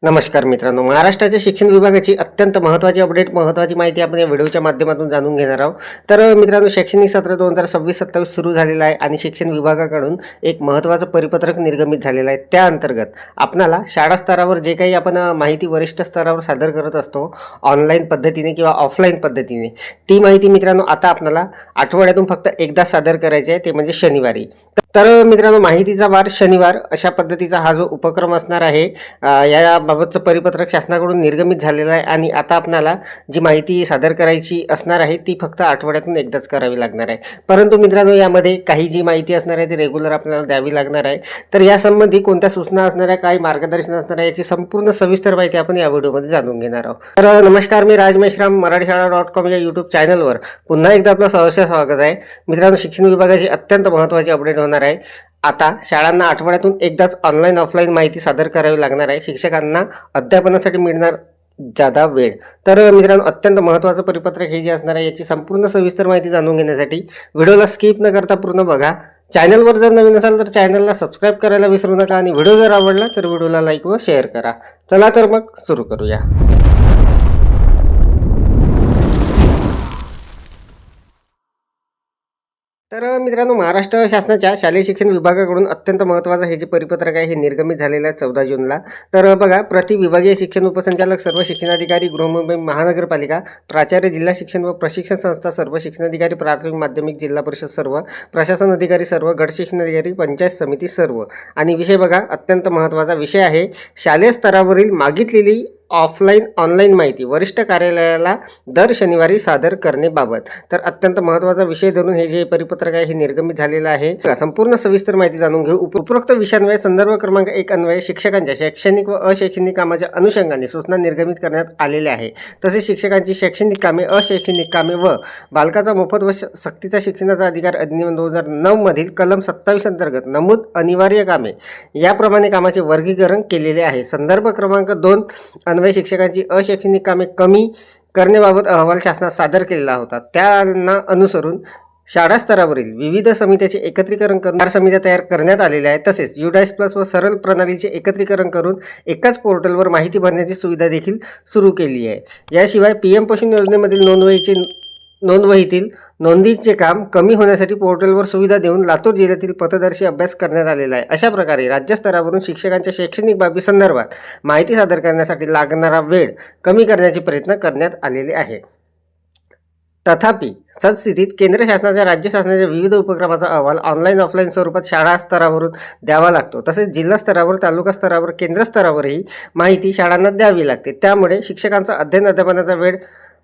नमस्कार मित्रांनो, महाराष्ट्राच्या शिक्षण विभागाची अत्यंत महत्त्वाची अपडेट, महत्त्वाची माहिती आपण या व्हिडिओच्या माध्यमातून जाणून घेणार आहोत. तर मित्रांनो, शैक्षणिक सत्र 2026-27 सुरू झालेलं आहे आणि शिक्षण विभागाकडून एक महत्त्वाचं परिपत्रक निर्गमित झालेलं आहे. त्या अंतर्गत आपणाला शाळा स्तरावर जे काही आपण माहिती वरिष्ठ स्तरावर सादर करत असतो ऑनलाईन पद्धतीने किंवा ऑफलाईन पद्धतीने, ती माहिती मित्रांनो आता आपल्याला आठवड्यातून फक्त एकदा सादर करायची आहे, ते म्हणजे शनिवारी. तर मित्रांनो, माहितीचा वार शनिवार अशा पद्धतीचा हा जो उपक्रम असणार आहे, याबाबतचं परिपत्रक शासनाकडून निर्गमित झालेलं आहे आणि आता आपल्याला जी माहिती सादर करायची असणार आहे ती फक्त आठवड्यातून एकदाच करावी लागणार आहे. परंतु मित्रांनो, यामध्ये काही जी माहिती असणार आहे ती रेग्युलर आपल्याला द्यावी लागणार आहे. तर यासंबंधी कोणत्या सूचना असणार आहे, काय मार्गदर्शन असणार आहे, याची संपूर्ण सविस्तर माहिती आपण या व्हिडिओमध्ये जाणून घेणार आहोत. तर नमस्कार, मी राज मेश्राम, मराठीशाळा.com या यूट्यूब चॅनलवर पुन्हा एकदा आपलं सहर्ष स्वागत आहे. मित्रांनो, शिक्षण विभागाची अत्यंत महत्त्वाची अपडेट होणार आहे. आता शाळांना आठवड्यातून एकदाच ऑनलाईन ऑफलाईन माहिती सादर करावी लागणार आहे. शिक्षकांना अध्यापनासाठी मिळणार जादा वेळ. तर मित्रांनो, अत्यंत महत्त्वाचं परिपत्रक हे जे असणार आहे याची संपूर्ण सविस्तर माहिती जाणून घेण्यासाठी व्हिडिओला स्किप न करता पूर्ण बघा. चॅनलवर जर नवीन असाल तर चॅनलला सबस्क्राईब करायला विसरू नका आणि व्हिडिओ जर आवडला तर व्हिडिओला लाईक व शेअर करा. चला तर मग सुरू करूया. तर मित्रांनो, महाराष्ट्र शासनाच्या शालेय शिक्षण विभागाकडून अत्यंत महत्त्वाचं हे जे परिपत्रक आहे हे निर्गमित झालेलं आहे 14 जूनला. तर बघा, प्रति विभागीय शिक्षण उपसंचालक, सर्व शिक्षणाधिकारी, गृहमुंबई महानगरपालिका, प्राचार्य, जिल्हा शिक्षण व प्रशिक्षण संस्था, सर्व शिक्षणाधिकारी, प्राथमिक माध्यमिक जिल्हा परिषद सर्व, प्रशासन अधिकारी सर्व, गट शिक्षण अधिकारी, पंचायत समिती सर्व. आणि विषय बघा, अत्यंत महत्त्वाचा विषय आहे, शालेय स्तरावरील मागितलेली ऑफलाईन ऑनलाईन माहिती वरिष्ठ कार्यालयाला दर शनिवारी सादर करण्याबाबत. तर अत्यंत महत्त्वाचा विषय धरून हे जे परिपत्रक आहे हे निर्गमित झालेलं आहे. संपूर्ण सविस्तर माहिती जाणून घेऊ. उपरोक्त विषयान्वये संदर्भ क्रमांक 1 अन्वये शिक्षकांच्या शैक्षणिक व अशैक्षणिक कामाच्या अनुषंगाने सूचना निर्गमित करण्यात आलेल्या आहे. तसेच शिक्षकांची शैक्षणिक कामे, अशैक्षणिक कामे व बालकाचा मोफत व सक्तीचा शिक्षणाचा अधिकार अधिनियम 2009 मधील कलम 27 अंतर्गत नमूद अनिवार्य कामे याप्रमाणे कामाचे वर्गीकरण केलेले आहे. संदर्भ क्रमांक 2 अन्वये शिक्षकांची अशैक्षणिक कामे कमी करण्याबाबत अहवाल शासनात सादर केलेला होता. त्यांना अनुसरून शाळा स्तरावरील विविध समित्याचे एकत्रीकरण करून 4 समित्या तयार करण्यात आलेल्या आहेत. तसेच UDAS+ व सरळ प्रणालीचे एकत्रीकरण करून एकाच पोर्टलवर माहिती भरण्याची सुविधा देखील सुरू केली आहे. याशिवाय PM पोषण योजनेमधील नोंदवहीतील नोंदीचे काम कमी होण्यासाठी पोर्टलवर सुविधा देऊन लातूर जिल्ह्यातील पथदर्शी अभ्यास करण्यात आलेला आहे. अशा प्रकारे राज्यस्तरावरून शिक्षकांच्या शैक्षणिक बाबी संदर्भात माहिती सादर करण्यासाठी लागणारा वेळ कमी करण्याचे प्रयत्न करण्यात आलेले आहे. तथापि सदस्थितीत केंद्र शासनाच्या राज्य शासनाच्या विविध उपक्रमाचा अहवाल ऑनलाईन ऑफलाईन स्वरूपात शाळा स्तरावरून द्यावा लागतो. तसेच जिल्हा स्तरावर, तालुका स्तरावर, केंद्र स्तरावरही माहिती शाळांना द्यावी लागते. त्यामुळे शिक्षकांचा अध्यापनाचा वेळ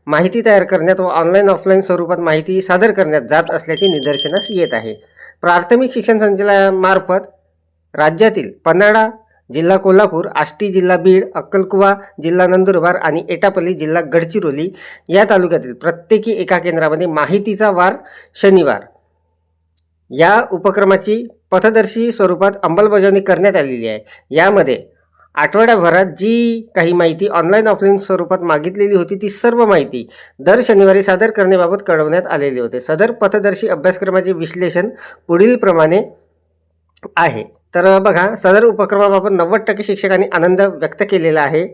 माहिती तयार करण्यात व ऑनलाईन ऑफलाईन स्वरूपात माहिती सादर करण्यात जात असल्याचे निदर्शनास येत आहे. प्राथमिक शिक्षण संचालनामार्फत राज्यातील पन्हाळा जिल्हा कोल्हापूर, आष्टी जिल्हा बीड, अक्कलकुवा जिल्हा नंदुरबार आणि एटापल्ली जिल्हा गडचिरोली या तालुक्यातील प्रत्येकी एका केंद्रामध्ये माहितीचा वार शनिवार या उपक्रमाची पथदर्शी स्वरूपात अंमलबजावणी करण्यात आलेली आहे. यामध्ये आठवड्याभरात जी काही माहिती ऑनलाईन ऑफलाईन स्वरूपात मागितलेली होती ती सर्व माहिती दर शनिवारी सादर करण्याबाबत कळवण्यात आलेले होते. सदर पथदर्शी अभ्यासक्रमाचे विश्लेषण पुढील प्रमाणे आहे. तर बघा, सदर उपक्रमाबाबत 90% शिक्षकांनी आनंद व्यक्त केलेला आहे.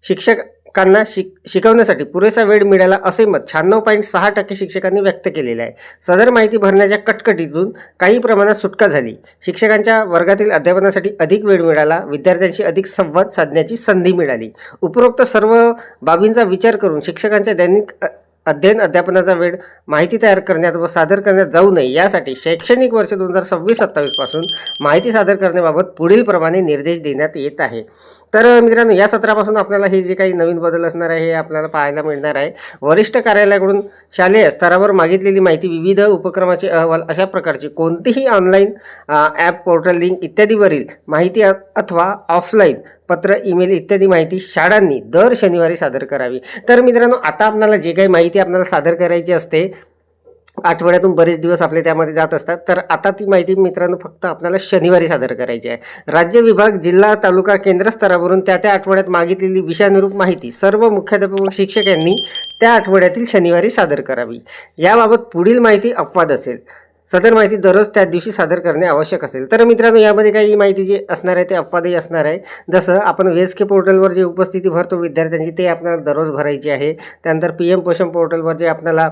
शिक्षकांना शिकवण्यासाठी पुरेसा वेळ मिळाला असे मत 96.6% शिक्षकांनी व्यक्त केलेले आहे. सदर माहिती भरण्याच्या कटकटीतून काही प्रमाणात सुटका झाली. शिक्षकांच्या वर्गातील अध्यापनासाठी अधिक वेळ मिळाला. विद्यार्थ्यांशी अधिक संवाद साधण्याची संधी मिळाली. उपरोक्त सर्व बाबींचा विचार करून शिक्षकांच्या दैनिक अध्यापनाचा वेळ माहिती तयार करण्यात व सादर करण्यात जाऊ नये यासाठी शैक्षणिक वर्ष 2026-27 पासून माहिती सादर करण्याबाबत पुढील प्रमाणे निर्देश देण्यात येत आहे. तर मित्रांनो, या सत्रापासून आपल्याला हे जे काही नवीन बदल असणार आहे हे आपल्याला पाहायला मिळणार आहे. वरिष्ठ कार्यालयाकडून शालेय स्तरावर मागितलेली माहिती, विविध उपक्रमाचे अहवाल अशा प्रकारची कोणतीही ऑनलाईन ॲप, पोर्टल, लिंक इत्यादीवरील माहिती अथवा ऑफलाईन पत्र, ईमेल इत्यादी माहिती शाळांनी दर शनिवारी सादर करावी. तर मित्रांनो, आता आपल्याला जे काही माहिती आपल्याला सादर करायची असते आठवड्यातून बरेच दिवस आपले त्यामध्ये जात असतात. तर आता ती माहिती मित्रांनो फक्त आपल्याला शनिवारी सादर करायची आहे. राज्य, विभाग, जिल्हा, तालुका, केंद्र स्तरावरून त्या आठवड्यात मागितलेली विषयानुरूप माहिती सर्व मुख्याध्यापक व शिक्षक यांनी त्या आठवड्यातील शनिवारी सादर करावी. याबाबत पुढील माहिती अपवाद असेल. सदर माहिती दररोज त्याच दिवशी सादर करणे आवश्यक असेल. तर मित्रांनो, यामध्ये काही माहिती जी असणार आहे ते अपवादही असणार आहे. जसं आपण VSK पोर्टलवर जे उपस्थिती भरतो विद्यार्थ्यांची, ते आपल्याला दररोज भरायची आहे. त्यानंतर PM पोषण पोर्टलवर जे आपल्याला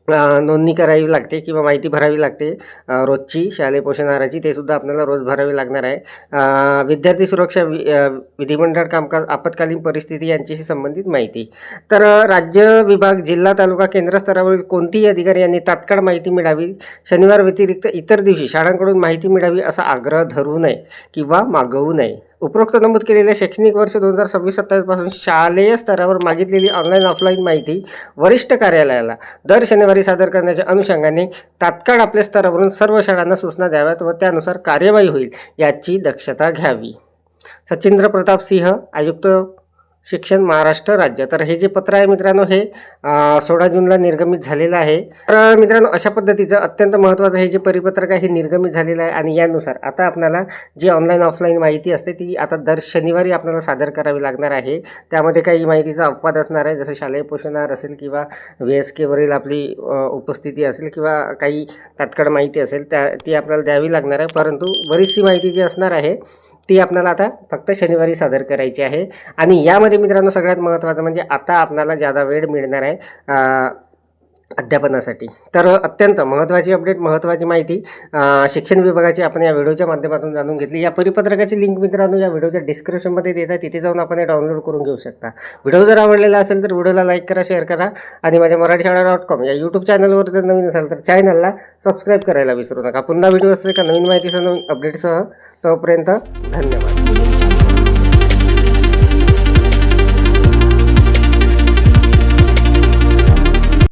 नोंदणी करावी लागते किंवा माहिती भरावी लागते रोजची शालेय पोषण आहाराची, ते सुद्धा आपल्याला रोज भरावी लागणार आहे. विद्यार्थी सुरक्षा विधिमंडळ कामकाज आपत्कालीन परिस्थिती यांच्याशी संबंधित माहिती. तर राज्य, विभाग, जिल्हा, तालुका, केंद्र स्तरावरील कोणतीही अधिकारी यांनी तात्काळ माहिती मिळावी, शनिवार व्यतिरिक्त इतर दिवशी शाळांकडून माहिती मिळावी असा आग्रह धरू नये किंवा मागवू नये. उपरोक्त नमूद केलेल्या शैक्षणिक वर्ष 2026-27 पासून शालेय स्तरावर मागितलेली ऑनलाईन ऑफलाईन माहिती वरिष्ठ कार्यालयाला दर शनिवारी सादर करण्याच्या अनुषंगाने तात्काळ आपल्या स्तरावरून सर्व शाळांना सूचना द्याव्यात व त्यानुसार कार्यवाही होईल याची दक्षता घ्यावी. सचिंद्र प्रताप सिंह, आयुक्त शिक्षण, महाराष्ट्र राज्य. तर हे जे पत्र आहे मित्रांनो, हे 16 जूनला निर्गमित झालेलं आहे. तर मित्रांनो, अशा पद्धतीचं अत्यंत महत्त्वाचं हे जे परिपत्रक आहे हे निर्गमित झालेलं आहे आणि यानुसार आता आपल्याला जी ऑनलाईन ऑफलाईन माहिती असते ती आता दर शनिवारी आपल्याला सादर करावी लागणार आहे. त्यामध्ये काही माहितीचा अपवाद असणार आहे, जसं शालेय पोषण आहार असेल किंवा VSKवरील आपली उपस्थिती असेल किंवा काही तात्काळ माहिती असेल ती आपल्याला द्यावी लागणार आहे. परंतु बरीचशी माहिती जी असणार आहे ती आपल्याला आता फक्त शनिवारी सादर करायची आहे. आणि यामध्ये मित्रांनो सगळ्यात महत्त्वाचं म्हणजे आता आपल्याला जादा वेळ मिळणार आहे अध्यापनासाठी. तर अत्यंत महत्त्वाची अपडेट, महत्त्वाची माहिती शिक्षण विभागाची आपण या व्हिडिओच्या माध्यमातून जाणून घेतली. या परिपत्रकाची लिंक मित्रांनो या व्हिडिओच्या डिस्क्रिप्शनमध्ये देत आहे, तिथे जाऊन आपण हे डाउनलोड करून घेऊ शकता. व्हिडिओ जर आवडलेला असेल तर व्हिडिओला लाईक करा, शेअर करा आणि माझ्या मराठीशाळा.com या यूट्यूब चॅनलवर जर नवीन असाल तर चॅनलला सबस्क्राईब करायला विसरू नका. पुन्हा व्हिडिओ असते का नवीन माहितीसह, नवीन अपडेटसह. तोपर्यंत धन्यवाद.